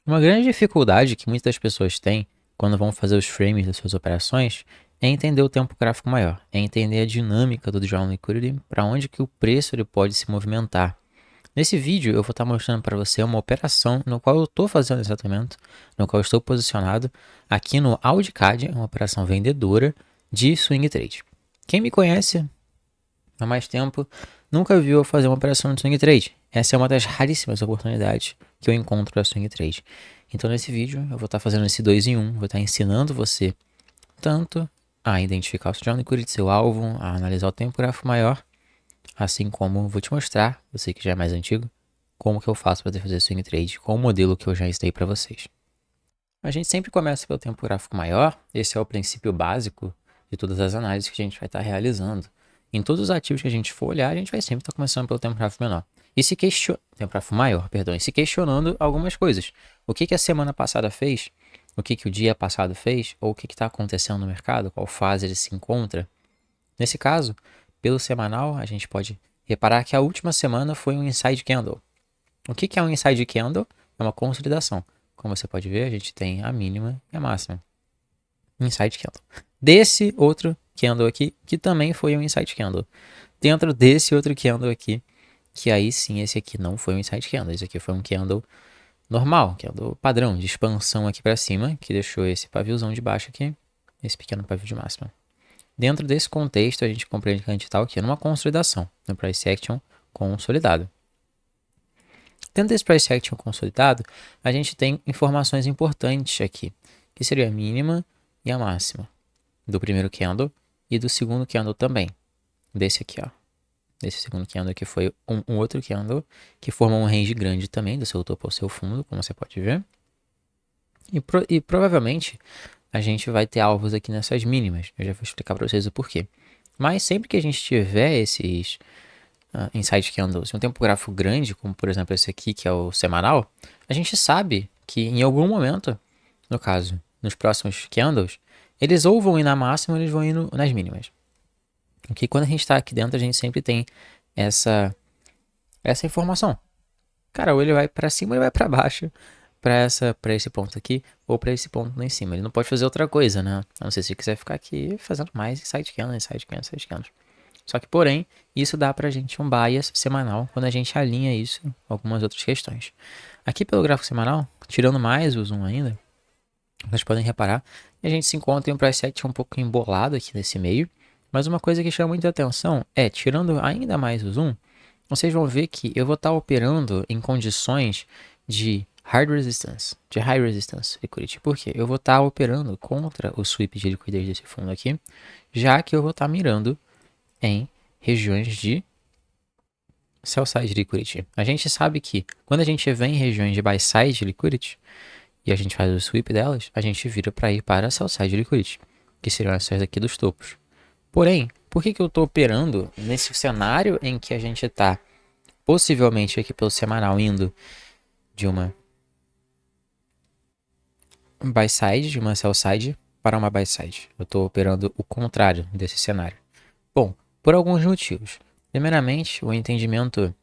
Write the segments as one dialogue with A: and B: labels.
A: Uma grande dificuldade que muitas pessoas têm quando vão fazer os frames das suas operações é entender o tempo gráfico maior, é entender a dinâmica do Journal Liquidity, para onde que o preço ele pode se movimentar. Nesse vídeo eu vou estar mostrando para você uma operação no qual eu estou fazendo esse tratamento, no qual eu estou posicionado aqui no Audicad, uma operação vendedora de swing trade. Quem me conhece há mais tempo nunca viu eu fazer uma operação de swing trade. Essa é uma das raríssimas oportunidades que eu encontro para swing trade. Então nesse vídeo eu vou estar fazendo esse 2 em 1, vou estar ensinando você tanto a identificar o seu Journal Liquidity, seu alvo, a analisar o tempo gráfico maior, assim como vou te mostrar, você que já é mais antigo, como que eu faço para fazer swing trade, qual o modelo que eu já ensinei para vocês. A gente sempre começa pelo tempo gráfico maior, esse é o princípio básico de todas as análises que a gente vai estar realizando. Em todos os ativos que a gente for olhar, a gente vai sempre estar começando pelo tempo gráfico menor. E se tempo gráfico maior, perdão, e se questionando algumas coisas. O que a semana passada fez? O que o dia passado fez? Ou o que está acontecendo no mercado? Qual fase ele se encontra? Nesse caso, pelo semanal, a gente pode reparar que a última semana foi um inside candle. O que é um inside candle? É uma consolidação. Como você pode ver, a gente tem a mínima e a máxima. Inside candle. Desse outro candle aqui, que também foi um inside candle. Dentro desse outro candle aqui, que aí sim, esse aqui não foi um inside candle. Esse aqui foi um candle normal, candle padrão, de expansão aqui para cima, que deixou esse paviozão de baixo aqui, esse pequeno pavio de máxima. Dentro desse contexto, a gente compreende que a gente está aqui numa consolidação, no price action consolidado. Dentro desse price action consolidado, a gente tem informações importantes aqui, que seria a mínima e a máxima do primeiro candle e do segundo candle também, desse aqui, ó. Desse segundo candle aqui foi um outro candle que formou um range grande também, do seu topo ao seu fundo, como você pode ver. E provavelmente a gente vai ter alvos aqui nessas mínimas. Eu já vou explicar para vocês o porquê. Mas sempre que a gente tiver esses inside candles em um tempo gráfico grande, como por exemplo esse aqui, que é o semanal, a gente sabe que em algum momento, no caso, nos próximos candles, eles ou vão ir na máxima ou eles vão ir nas mínimas. Ok? Quando a gente está aqui dentro, a gente sempre tem essa informação. Cara, ou ele vai para cima ou ele vai para baixo, para esse ponto aqui ou para esse ponto lá em cima. Ele não pode fazer outra coisa, né? A não ser se ele quiser ficar aqui fazendo mais inside candles, inside candles, inside candles. Só que, porém, isso dá pra gente um bias semanal quando a gente alinha isso com algumas outras questões. Aqui pelo gráfico semanal, tirando mais o zoom ainda, vocês podem reparar que a gente se encontra em um price action um pouco embolado aqui nesse meio. Mas uma coisa que chama muita atenção é, tirando ainda mais o zoom, vocês vão ver que eu vou estar operando em condições de hard resistance, de high resistance liquidity. Por quê? Eu vou estar operando contra o sweep de liquidez desse fundo aqui, já que eu vou estar mirando em regiões de sell side liquidity. A gente sabe que quando a gente vem em regiões de buy side liquidity e a gente faz o sweep delas, a gente vira para ir para sell side liquidity, que seriam essas aqui dos topos. Porém, por que eu estou operando nesse cenário em que a gente está possivelmente aqui pelo semanal indo de uma buy side, de uma sell side para uma buy side? Eu estou operando o contrário desse cenário. Bom, por alguns motivos. Primeiramente, o entendimento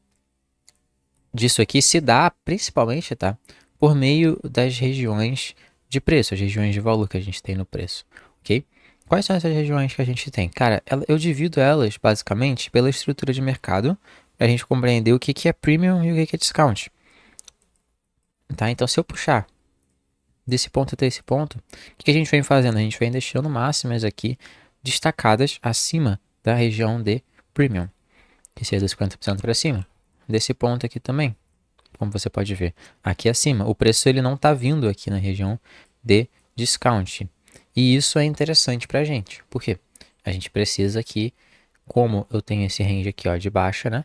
A: disso aqui se dá principalmente, tá, por meio das regiões de preço, as regiões de valor que a gente tem no preço, ok? Quais são essas regiões que a gente tem? Cara, eu divido elas basicamente pela estrutura de mercado, para a gente compreender o que é premium e o que é discount, tá? Então, se eu puxar desse ponto até esse ponto, o que a gente vem fazendo? A gente vem deixando máximas aqui destacadas acima da região de premium, que seria dos 50% para cima. Desse ponto aqui também, como você pode ver, aqui acima, o preço ele não está vindo aqui na região de discount. E isso é interessante para a gente, porque a gente precisa aqui, como eu tenho esse range aqui ó, de baixa, né?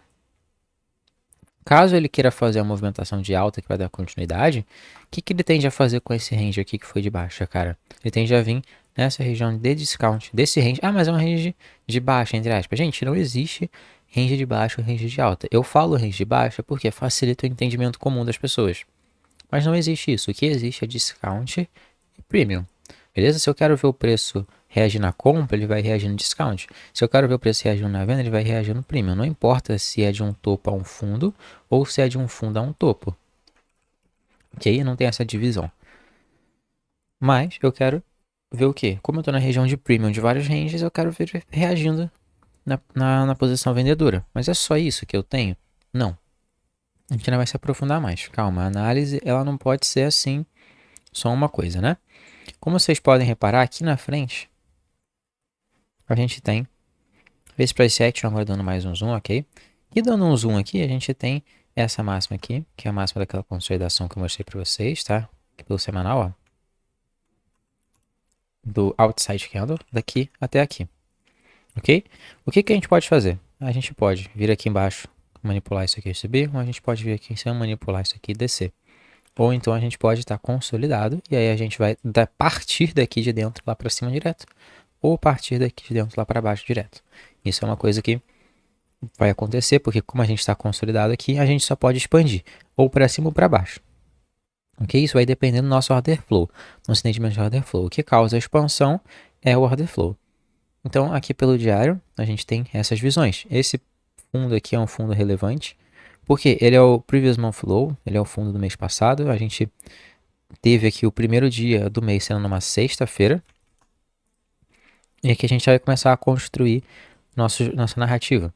A: Caso ele queira fazer a movimentação de alta que vai dar continuidade, o que ele tende a fazer com esse range aqui que foi de baixa, cara? Ele tende a vir nessa região de discount, desse range. Ah, mas é um range de baixa, entre aspas. Gente, não existe range de baixa ou range de alta. Eu falo range de baixa porque facilita o entendimento comum das pessoas. Mas não existe isso. O que existe é discount e premium. Beleza? Se eu quero ver o preço reagir na compra, ele vai reagir no discount. Se eu quero ver o preço reagir na venda, ele vai reagir no premium. Não importa se é de um topo a um fundo ou se é de um fundo a um topo. Ok? Não tem essa divisão. Mas eu quero ver o quê? Como eu estou na região de premium de vários ranges, eu quero ver reagindo na posição vendedora. Mas é só isso que eu tenho? Não. A gente ainda vai se aprofundar mais. Calma, a análise ela não pode ser assim, só uma coisa, né? Como vocês podem reparar, aqui na frente, a gente tem esse price action, agora dando mais um zoom, ok? E dando um zoom aqui, a gente tem essa máxima aqui, que é a máxima daquela consolidação que eu mostrei para vocês, tá? Aqui pelo semanal, ó. Do outside candle, daqui até aqui, ok? O que a gente pode fazer? A gente pode vir aqui embaixo, manipular isso aqui e subir, ou a gente pode vir aqui em cima, manipular isso aqui e descer. Ou então a gente pode estar consolidado, e aí a gente vai partir daqui de dentro lá para cima direto, ou partir daqui de dentro lá para baixo direto. Isso é uma coisa que vai acontecer, porque como a gente está consolidado aqui, a gente só pode expandir, ou para cima ou para baixo. Ok? Isso vai depender do nosso order flow, nosso entendimento de order flow. O que causa a expansão é o order flow. Então, aqui pelo diário, a gente tem essas visões. Esse fundo aqui é um fundo relevante, porque ele é o previous month low, ele é o fundo do mês passado. A gente teve aqui o primeiro dia do mês sendo numa sexta-feira. E aqui a gente vai começar a construir nossa narrativa.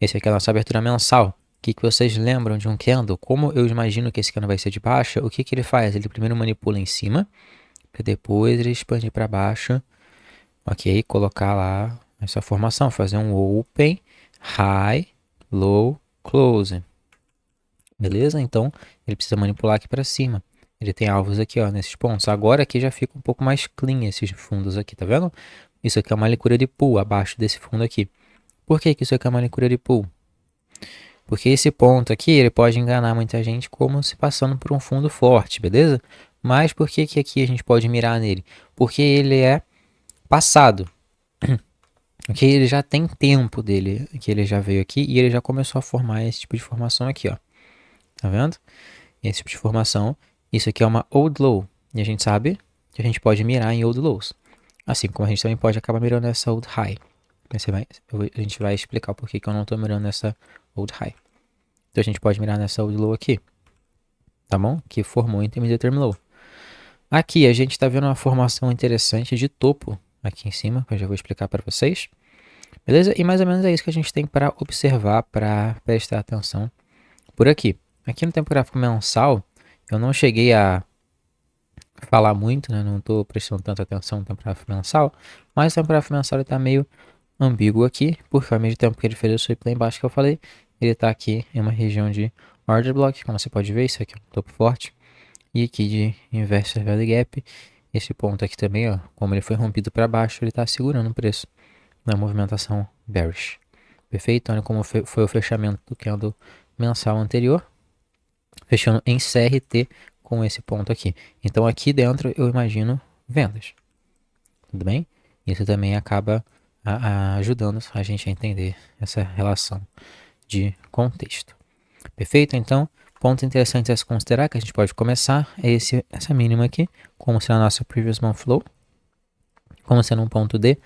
A: Esse aqui é a nossa abertura mensal. O que vocês lembram de um candle? Como eu imagino que esse candle vai ser de baixa, o que ele faz? Ele primeiro manipula em cima, para depois ele expandir para baixo. Ok? Colocar lá essa formação, fazer um open, high, low, close. Beleza? Então, ele precisa manipular aqui para cima. Ele tem alvos aqui, ó, nesses pontos. Agora aqui já fica um pouco mais clean esses fundos aqui, tá vendo? Isso aqui é uma liquidity pool abaixo desse fundo aqui. Por que isso aqui é uma liquidity pool? Porque esse ponto aqui, ele pode enganar muita gente como se passando por um fundo forte, beleza? Mas por que aqui a gente pode mirar nele? Porque ele é passado. Ok? Ele já tem tempo dele, que ele já veio aqui e ele já começou a formar esse tipo de formação aqui, ó. Tá vendo? Esse tipo de formação. Isso aqui é uma old low. E a gente sabe que a gente pode mirar em old lows. Assim como a gente também pode acabar mirando nessa old high. A gente vai explicar o porquê que eu não estou mirando nessa old high. Então a gente pode mirar nessa old low aqui. Tá bom? Que formou intermediate term low. Aqui a gente está vendo uma formação interessante de topo aqui em cima, que eu já vou explicar para vocês. Beleza? E mais ou menos é isso que a gente tem para observar, para prestar atenção por aqui. Aqui no tempo gráfico mensal, eu não cheguei a falar muito, né? Não estou prestando tanta atenção no tempo gráfico mensal, mas o tempo gráfico mensal está meio ambíguo aqui, porque ao mesmo tempo que ele fez o sweep lá embaixo que eu falei, ele está aqui em uma região de order block, como você pode ver, isso aqui é um topo forte, e aqui de inverse value gap, esse ponto aqui também, ó, como ele foi rompido para baixo, ele está segurando o preço na movimentação bearish. Perfeito? Olha como foi o fechamento do candle mensal anterior, fechando em CRT com esse ponto aqui. Então aqui dentro eu imagino vendas. Tudo bem? Isso também acaba ajudando a gente a entender essa relação de contexto. Perfeito? Então, ponto interessante a se considerar que a gente pode começar é essa mínima aqui, como sendo a nossa previous month flow, como sendo um ponto de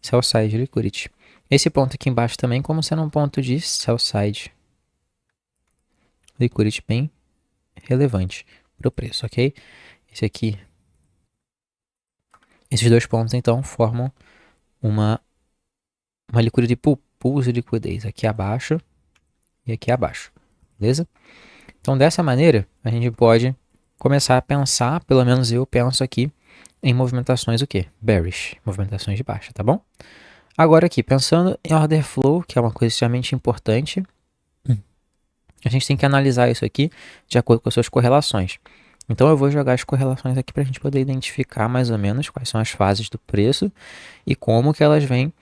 A: sell side liquidity. Esse ponto aqui embaixo também como sendo um ponto de sell side liquidity bem relevante para o preço, ok? Esse aqui, esses dois pontos então formam uma liquidity pool, pools de liquidez aqui abaixo e aqui abaixo, beleza? Então dessa maneira a gente pode começar a pensar, pelo menos eu penso aqui, em movimentações o quê? Bearish, movimentações de baixa, tá bom? Agora aqui, pensando em order flow, que é uma coisa extremamente importante, a gente tem que analisar isso aqui de acordo com as suas correlações. Então eu vou jogar as correlações aqui para a gente poder identificar mais ou menos quais são as fases do preço e como que elas vêm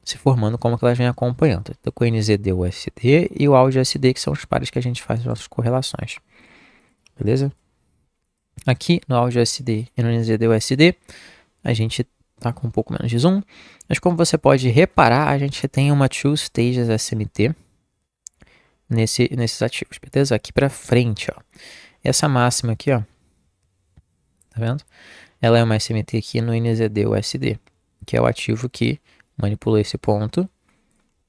A: se formando, como que elas vêm acompanhando. Então com o NZD-USD e o AUD-USD, que são os pares que a gente faz as nossas correlações. Beleza? Aqui no AUD-USD e no NZD-USD, a gente tá com um pouco menos de zoom, mas como você pode reparar, a gente tem uma Two Stages SMT nesses ativos, beleza? Aqui para frente, ó. Essa máxima aqui, ó, tá vendo? Ela é uma SMT aqui no NZD-USD, que é o ativo que manipulou esse ponto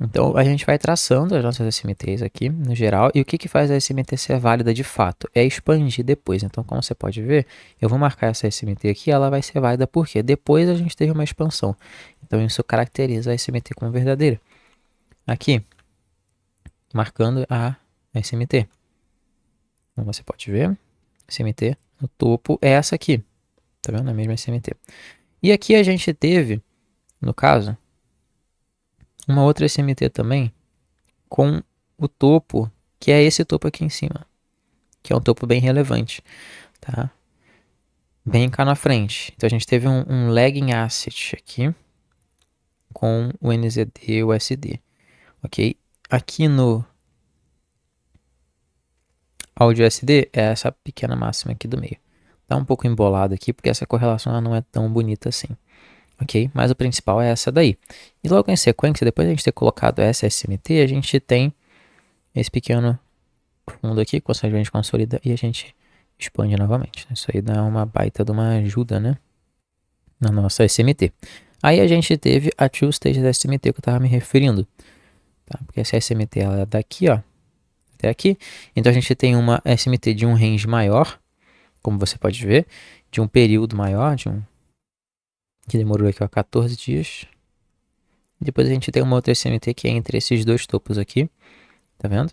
A: Então, a gente vai traçando as nossas SMTs aqui, no geral, e o que que faz a SMT ser válida de fato? É expandir depois. Então, como você pode ver, eu vou marcar essa SMT aqui, ela vai ser válida porque depois a gente teve uma expansão. Então, isso caracteriza a SMT como verdadeira. Aqui, marcando a SMT. Como você pode ver, SMT no topo é essa aqui. Tá vendo? A mesma SMT. E aqui a gente teve, no caso, uma outra SMT também com o topo, que é esse topo aqui em cima, que é um topo bem relevante, tá? Bem cá na frente. Então a gente teve um lagging asset aqui com o NZD e o USD, ok? Aqui no áudio USD é essa pequena máxima aqui do meio. Tá um pouco embolado aqui porque essa correlação ela não é tão bonita assim, ok? Mas o principal é essa daí. E logo em sequência, depois de a gente ter colocado essa SMT, a gente tem esse pequeno fundo aqui, a gente consolida e a gente expande novamente. Isso aí dá uma baita de uma ajuda, né? Na nossa SMT. Aí a gente teve a two stage da SMT que eu estava me referindo. Tá? Porque essa SMT ela é daqui, ó, até aqui. Então a gente tem uma SMT de um range maior, como você pode ver, de um período maior, que demorou aqui, ó, 14 dias. Depois a gente tem uma outra SMT que é entre esses dois topos aqui, tá vendo?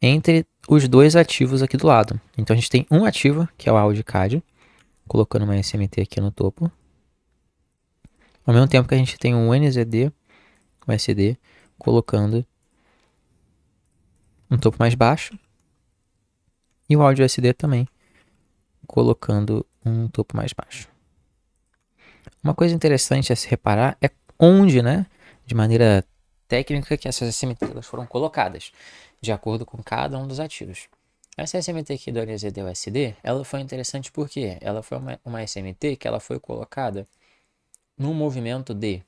A: Entre os dois ativos aqui do lado. Então a gente tem um ativo, que é o AudiCAD, colocando uma SMT aqui no topo. Ao mesmo tempo que a gente tem um NZD, um SD, colocando um topo mais baixo. E o áudio SD também, colocando um topo mais baixo. Uma coisa interessante a se reparar é onde, né, de maneira técnica, que essas SMTs foram colocadas, de acordo com cada um dos ativos. Essa SMT aqui do NZD USD, ela foi interessante porque ela foi uma SMT que ela foi colocada num movimento de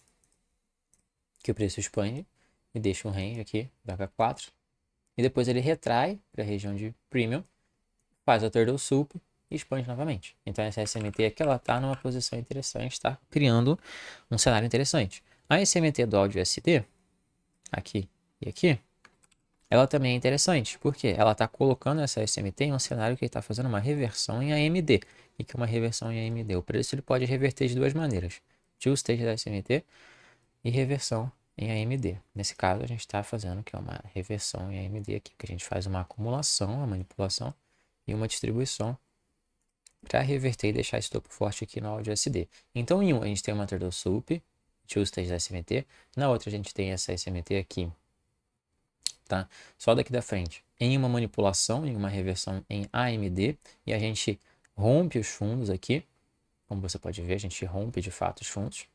A: que o preço expande e deixa um range aqui, H4, e depois ele retrai para a região de Premium, faz o turtle soup e expande novamente. Então essa SMT aqui ela está numa posição interessante, está criando um cenário interessante. A SMT do áudio SD, aqui e aqui, ela também é interessante, porque ela está colocando essa SMT em um cenário que está fazendo uma reversão em AMD. E que é uma reversão em AMD? O preço ele pode reverter de duas maneiras. Two stage da SMT e reversão em AMD. Nesse caso, a gente está fazendo que é uma reversão em AMD aqui, que a gente faz uma acumulação, uma manipulação e uma distribuição para reverter e deixar esse topo forte aqui no áudio SD. Então, em um, a gente tem uma turtle soup, two stage da SMT. Na outra, a gente tem essa SMT aqui, tá? Só daqui da frente, em uma manipulação, em uma reversão em AMD, e a gente rompe os fundos aqui. Como você pode ver, a gente rompe de fato os fundos.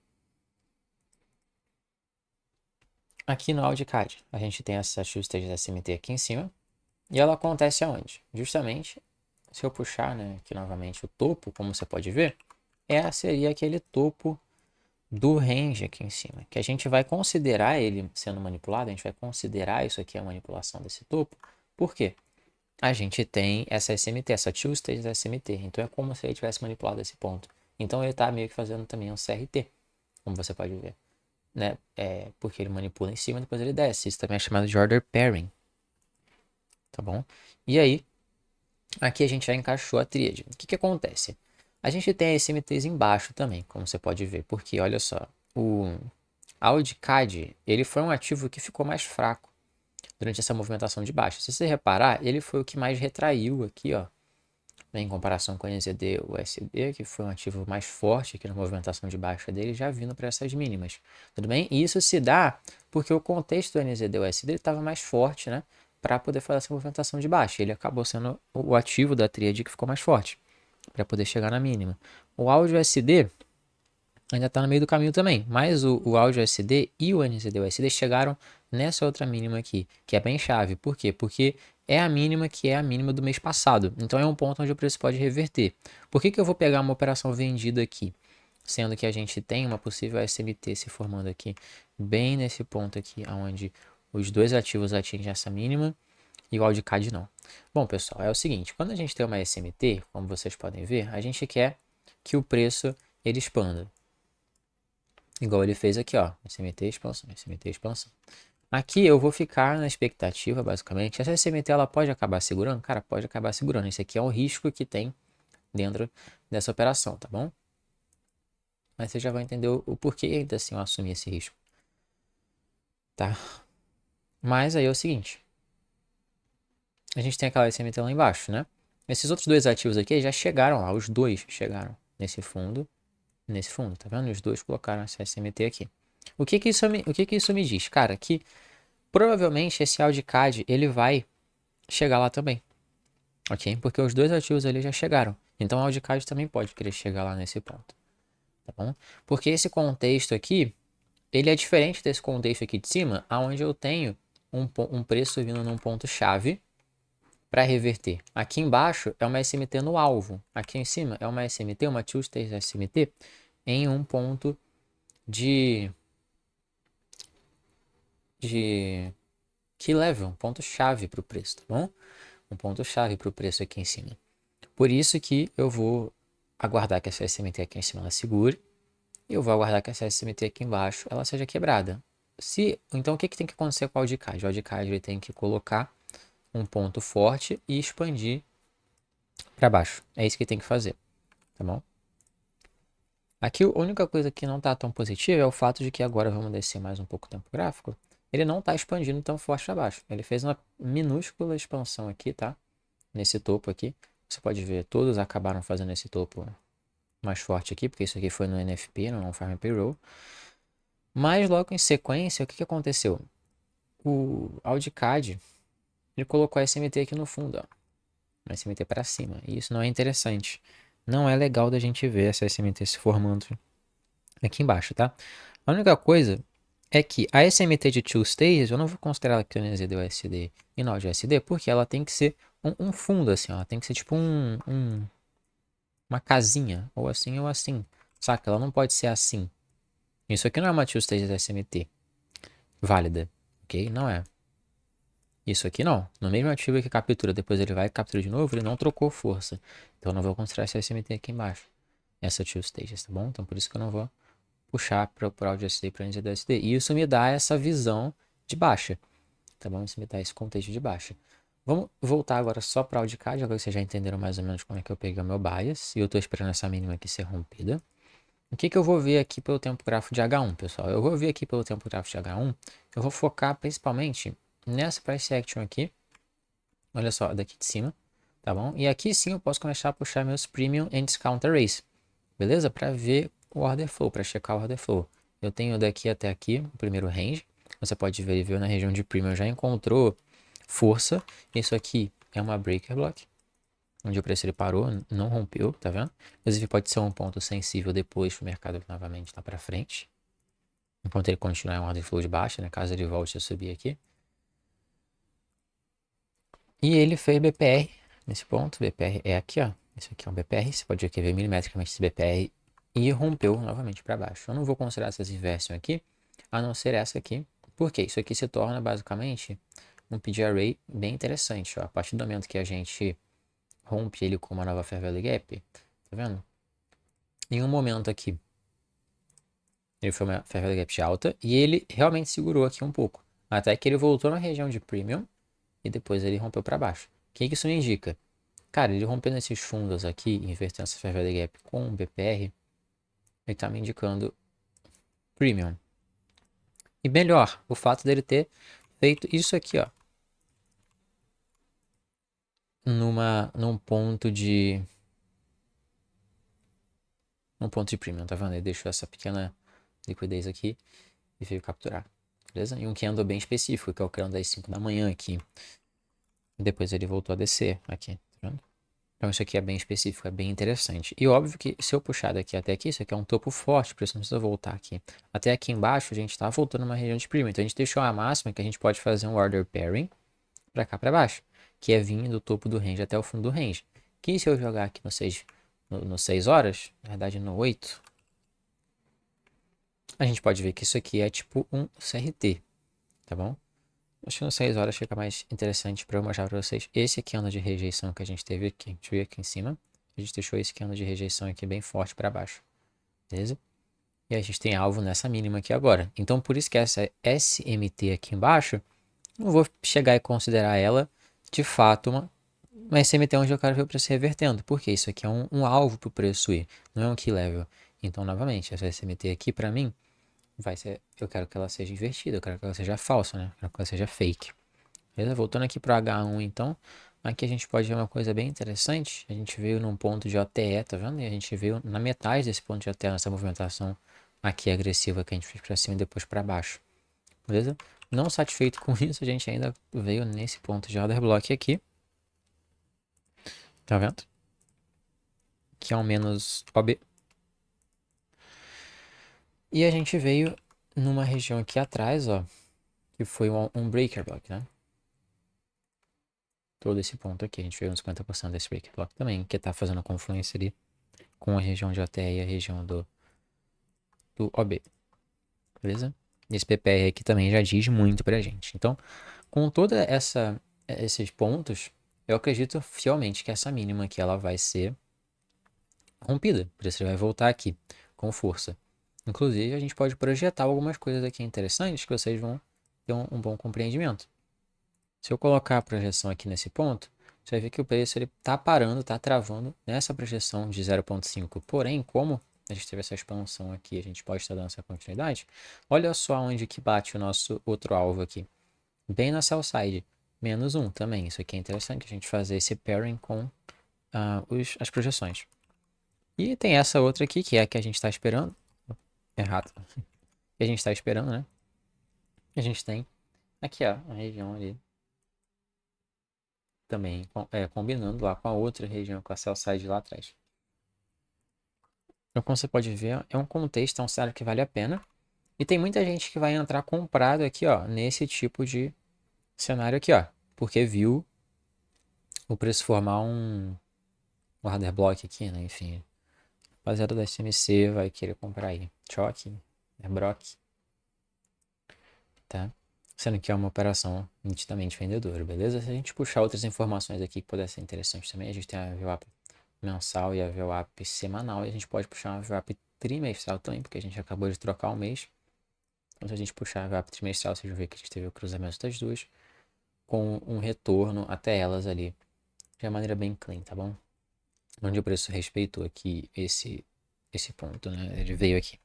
A: Aqui no AudiCAD, a gente tem essa two stage da SMT aqui em cima. E ela acontece aonde? Justamente, se eu puxar, né, aqui novamente o topo, como você pode ver, seria aquele topo do range aqui em cima, que a gente vai considerar ele sendo manipulado, a gente vai considerar isso aqui a manipulação desse topo. Por quê? A gente tem essa SMT, essa two stage da SMT, então é como se ele tivesse manipulado esse ponto. Então ele está meio que fazendo também um CRT, como você pode ver, né? Porque ele manipula em cima e depois ele desce. Isso também é chamado de order pairing, tá bom? E aí, aqui a gente já encaixou a tríade. O que que acontece? A gente tem as SMTs embaixo também, como você pode ver, porque olha só, o AudiCAD, ele foi um ativo que ficou mais fraco durante essa movimentação de baixa. Se você reparar, ele foi o que mais retraiu aqui, ó, né, em comparação com o NZD USD, que foi um ativo mais forte aqui na movimentação de baixa dele, já vindo para essas mínimas. Tudo bem? E isso se dá porque o contexto do NZD USD estava mais forte, né, para poder fazer essa movimentação de baixa. Ele acabou sendo o ativo da tríade que ficou mais forte para poder chegar na mínima. O áudio USD ainda está no meio do caminho também, mas o áudio USD e o NZD USD chegaram nessa outra mínima aqui, que é bem chave. Por quê? Porque é a mínima que é a mínima do mês passado. Então é um ponto onde o preço pode reverter. Por que que eu vou pegar uma operação vendida aqui? Sendo que a gente tem uma possível SMT se formando aqui, bem nesse ponto aqui, onde os dois ativos atingem essa mínima e o AudiCAD não. Bom, pessoal, é o seguinte, quando a gente tem uma SMT, como vocês podem ver, a gente quer que o preço ele expanda. Igual ele fez aqui, ó, SMT expansão, SMT expansão. Aqui eu vou ficar na expectativa, basicamente. Essa SMT ela pode acabar segurando? Cara, pode acabar segurando. Esse aqui é o risco que tem dentro dessa operação, tá bom? Mas você já vai entender o porquê ainda assim eu assumi esse risco, tá? Mas aí é o seguinte. A gente tem aquela SMT lá embaixo, né? Esses outros dois ativos aqui já chegaram lá. Os dois chegaram nesse fundo, tá vendo? Os dois colocaram essa SMT aqui. O que que isso me diz? Cara, que provavelmente esse Audicad ele vai chegar lá também, ok? Porque os dois ativos ali já chegaram. Então o Audicad também pode querer chegar lá nesse ponto, tá bom? Porque esse contexto aqui, ele é diferente desse contexto aqui de cima, aonde eu tenho um preço vindo num ponto-chave para reverter. Aqui embaixo é uma SMT no alvo. Aqui em cima é uma SMT, uma Tuesday SMT, em um ponto de key level, um ponto-chave para o preço, tá bom? Um ponto-chave para o preço aqui em cima. Por isso que eu vou aguardar que essa SMT aqui em cima ela segure. E eu vou aguardar que essa SMT aqui embaixo ela seja quebrada. Então o que tem que acontecer com o Audicad? O Audicad ele tem que colocar um ponto forte e expandir para baixo. É isso que tem que fazer, tá bom? Aqui a única coisa que não está tão positiva é o fato de que agora vamos descer mais um pouco o tempo gráfico. Ele não está expandindo tão forte abaixo. Ele fez uma minúscula expansão aqui, tá? Nesse topo aqui. Você pode ver, todos acabaram fazendo esse topo mais forte aqui, porque isso aqui foi no NFP, no Non-Farm Payroll. Mas logo em sequência, o que aconteceu? O Audicad, ele colocou a SMT aqui no fundo, ó. Uma SMT para cima. E isso não é interessante. Não é legal da gente ver essa SMT se formando aqui embaixo, tá? A única coisa é que a SMT de two stages, eu não vou considerar ela aqui no NZD-USD e no AUD-USD, porque ela tem que ser um fundo, assim, ó. Ela tem que ser tipo uma casinha, ou assim ou assim. Saca? Ela não pode ser assim. Isso aqui não é uma two stages SMT válida, ok? Não é. Isso aqui não. No mesmo ativo que captura, depois ele vai e captura de novo, ele não trocou força. Então eu não vou considerar essa SMT aqui embaixo. Essa two stages, tá bom? Então por isso que eu não vou puxar para o AUD-USD e para o NZD-USD. E isso me dá essa visão de baixa, tá bom? Isso me dá esse contexto de baixa. Vamos voltar agora só para o AudiCAD, agora vocês já entenderam mais ou menos como é que eu peguei o meu bias. E eu estou esperando essa mínima aqui ser rompida. O que eu vou ver aqui pelo tempo gráfico de H1, pessoal? Eu vou ver aqui pelo tempo gráfico de H1, eu vou focar principalmente nessa price action aqui. Olha só, daqui de cima, tá bom? E aqui sim eu posso começar a puxar meus premium and discount arrays, beleza? Para ver o order flow, para checar o order flow. Eu tenho daqui até aqui o primeiro range. Você pode ver, ele veio na região de premium, já encontrou força. Isso aqui é uma breaker block, onde o preço ele parou, não rompeu, tá vendo? Inclusive pode ser um ponto sensível depois para o mercado novamente lá para frente. Enquanto ele continuar em um order flow de baixa, né? Caso ele volte a subir aqui. E ele fez BPR nesse ponto. BPR é aqui, ó. Isso aqui é um BPR. Você pode ver milimetricamente esse BPR e rompeu novamente para baixo. Eu não vou considerar essas inversões aqui, a não ser essa aqui. Porque isso aqui se torna basicamente um PD Array bem interessante. Ó. A partir do momento que a gente rompe ele com uma nova Fair Value Gap, tá vendo? Em um momento aqui, ele foi uma Fair Value Gap alta e ele realmente segurou aqui um pouco. Até que ele voltou na região de Premium e depois ele rompeu para baixo. O que isso me indica? Cara, ele rompendo esses fundos aqui, invertendo essa Fair Value Gap com o BPR, ele tá me indicando Premium. E melhor, o fato dele ter feito isso aqui, ó. Num ponto de... Num ponto de Premium, tá vendo? Ele deixou essa pequena liquidez aqui e veio capturar. Beleza? E um candle bem específico, que é o candle das 5 da manhã aqui. E depois ele voltou a descer aqui, tá vendo? Então isso aqui é bem específico, é bem interessante. E óbvio que se eu puxar daqui até aqui, isso aqui é um topo forte, por isso não precisa voltar aqui. Até aqui embaixo a gente está voltando uma região de premium. Então a gente deixou a máxima que a gente pode fazer um order pairing para cá para baixo, que é vir do topo do range até o fundo do range. Que se eu jogar aqui no 6 horas, na verdade no 8, a gente pode ver que isso aqui é tipo um CRT, tá bom? Acho que no 6 horas fica mais interessante para eu mostrar para vocês. Esse aqui é o ano de rejeição que a gente teve aqui. Deixa eu ver aqui em cima. A gente deixou esse candle de rejeição aqui bem forte para baixo. Beleza? E a gente tem alvo nessa mínima aqui agora. Então, por isso que essa SMT aqui embaixo, não vou chegar e considerar ela, de fato, uma SMT onde eu quero ver o preço revertendo. Porque isso aqui é um alvo para o preço ir, não é um key level. Então, novamente, essa SMT aqui, para mim, vai ser... Eu quero que ela seja invertida, eu quero que ela seja falsa, né? Eu quero que ela seja fake. Beleza? Voltando aqui para o H1, então, aqui a gente pode ver uma coisa bem interessante. A gente veio num ponto de OTE, tá vendo? E a gente veio na metade desse ponto de OTE, nessa movimentação aqui agressiva que a gente fez para cima e depois para baixo. Beleza? Não satisfeito com isso, a gente ainda veio nesse ponto de order block aqui. Tá vendo? Que é um menos OB. E a gente veio numa região aqui atrás, ó, que foi um breaker block, né? Todo esse ponto aqui, a gente veio uns 50% desse breaker block também, que tá fazendo a confluência ali com a região de OTE e a região do OB. Beleza? Esse PPR aqui também já diz muito pra gente. Então, com toda esses pontos, eu acredito fielmente que essa mínima aqui ela vai ser rompida. Por isso ele vai voltar aqui com força. Inclusive, a gente pode projetar algumas coisas aqui interessantes que vocês vão ter um bom compreendimento. Se eu colocar a projeção aqui nesse ponto, você vai ver que o preço está parando, está travando nessa projeção de 0,5. Porém, como a gente teve essa expansão aqui, a gente pode estar dando essa continuidade. Olha só onde que bate o nosso outro alvo aqui. Bem na sell side, menos 1 também. Isso aqui é interessante, a gente fazer esse pairing com as projeções. E tem essa outra aqui, que é a que a gente está esperando. Errado. Que a gente está esperando, né? A gente tem aqui, ó, a região ali. Também combinando lá com a outra região, com a sell side lá atrás. Então, como você pode ver, é um contexto, é um cenário que vale a pena. E tem muita gente que vai entrar comprado aqui, ó, nesse tipo de cenário aqui, ó. Porque viu o preço formar um order block aqui, né? Enfim, rapaziada da SMC vai querer comprar aí. Choque, Brock, tá? Sendo que é uma operação nitidamente vendedora, beleza? Se a gente puxar outras informações aqui que pudessem ser interessantes também, a gente tem a VWAP mensal e a VWAP semanal, e a gente pode puxar uma VWAP trimestral também, porque a gente acabou de trocar o mês. Então, se a gente puxar a VWAP trimestral, vocês vão ver que a gente teve o cruzamento das duas, com um retorno até elas ali, de uma maneira bem clean, tá bom? Onde o preço respeitou aqui esse ponto, né? Ele veio aqui,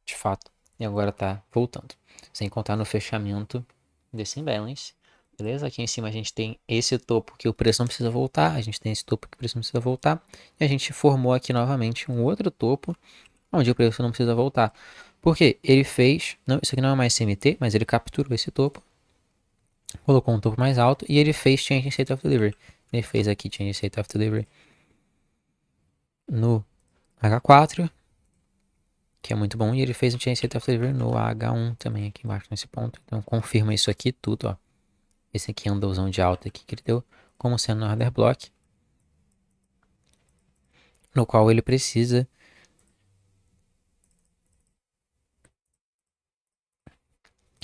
A: de fato, e agora tá voltando. Sem contar no fechamento desse imbalance, beleza? Aqui em cima a gente tem esse topo que o preço não precisa voltar, a gente tem esse topo que o preço não precisa voltar, e a gente formou aqui novamente um outro topo, onde o preço não precisa voltar. Porque ele fez, não, isso aqui não é mais CMT, mas ele capturou esse topo, colocou um topo mais alto, e ele fez Change in State of Delivery. Ele fez aqui Change in State of Delivery no H4, que é muito bom, e ele fez um Change in State of Delivery no H1 também, aqui embaixo nesse ponto. Então confirma isso aqui tudo, ó. Esse aqui é um candlezão de alta aqui que ele deu, como sendo um order block, no qual ele precisa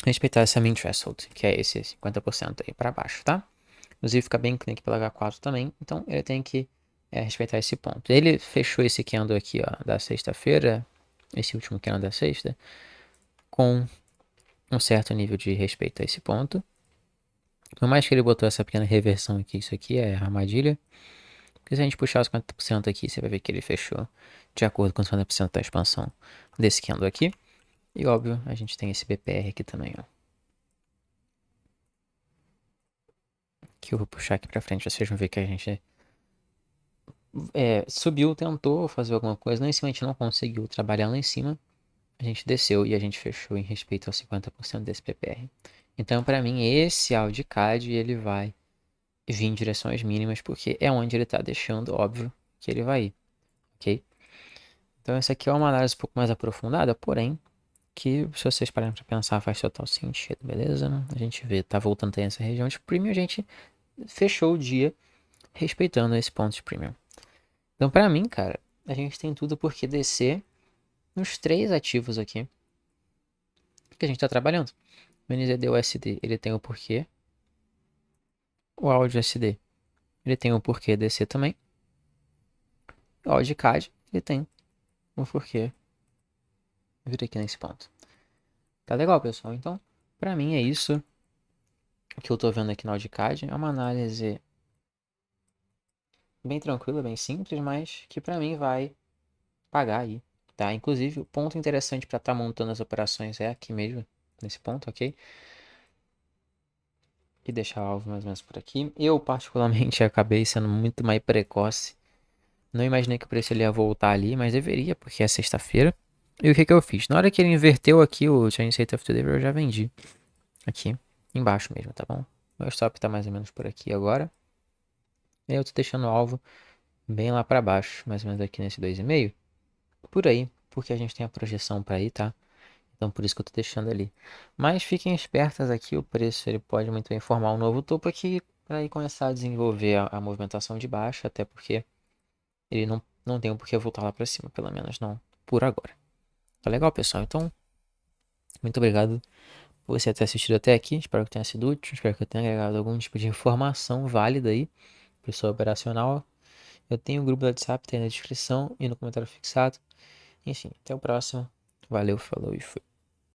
A: respeitar essa min threshold, que é esse 50% aí para baixo, tá? Inclusive fica bem clean aqui pela H4 também, então ele tem que respeitar esse ponto. Ele fechou esse candle aqui, ó, da sexta-feira, esse último candle da sexta, com um certo nível de respeito a esse ponto. Por mais que ele botou essa pequena reversão aqui, isso aqui é armadilha. Porque se a gente puxar os 50% aqui, você vai ver que ele fechou de acordo com os 50% da expansão desse candle aqui. E óbvio, a gente tem esse BPR aqui também, ó. Que eu vou puxar aqui pra frente, vocês vão ver que a gente subiu, tentou fazer alguma coisa. Lá em cima a gente não conseguiu trabalhar lá em cima. A gente desceu e a gente fechou em respeito aos 50% desse PPR. Então, para mim, esse AudiCAD ele vai vir em direções mínimas, porque é onde ele está deixando, óbvio, que ele vai ir, ok? Então, essa aqui é uma análise um pouco mais aprofundada, porém, que se vocês pararem para pensar, faz total sentido, beleza? A gente vê, tá voltando a essa região de premium, a gente fechou o dia respeitando esse ponto de premium. Então, para mim, cara, a gente tem tudo por que descer nos três ativos aqui que a gente está trabalhando. O NZD-USD, ele tem o porquê. O AUD-USD, ele tem o porquê descer também. O AUD-CAD, ele tem o porquê vir aqui nesse ponto. Tá legal, pessoal? Então, pra mim é isso que eu tô vendo aqui no AudiCAD. É uma análise bem tranquila, bem simples, mas que pra mim vai pagar aí, tá? Inclusive, o ponto interessante para estar montando as operações é aqui mesmo, nesse ponto, ok? E deixar o alvo mais ou menos por aqui. Eu, particularmente, acabei sendo muito mais precoce. Não imaginei que o preço ele ia voltar ali, mas deveria, porque é sexta-feira. E o que que eu fiz? Na hora que ele inverteu aqui o Change State of the Day, eu já vendi. Aqui, embaixo mesmo, tá bom? Meu stop tá mais ou menos por aqui agora. E eu tô deixando o alvo bem lá para baixo, mais ou menos aqui nesse 2,5. Por aí, porque a gente tem a projeção para ir, tá? Então por isso que eu tô deixando ali. Mas fiquem espertas aqui, o preço ele pode muito bem formar um novo topo aqui para aí começar a desenvolver a movimentação de baixa, até porque ele não tem um porquê voltar lá para cima, pelo menos não por agora. Tá legal, pessoal? Então, muito obrigado por você ter assistido até aqui. Espero que tenha sido útil, espero que eu tenha agregado algum tipo de informação válida aí para o seu operacional. Eu tenho o grupo do WhatsApp, tem na descrição e no comentário fixado. Enfim, até o próximo. Valeu, falou e fui.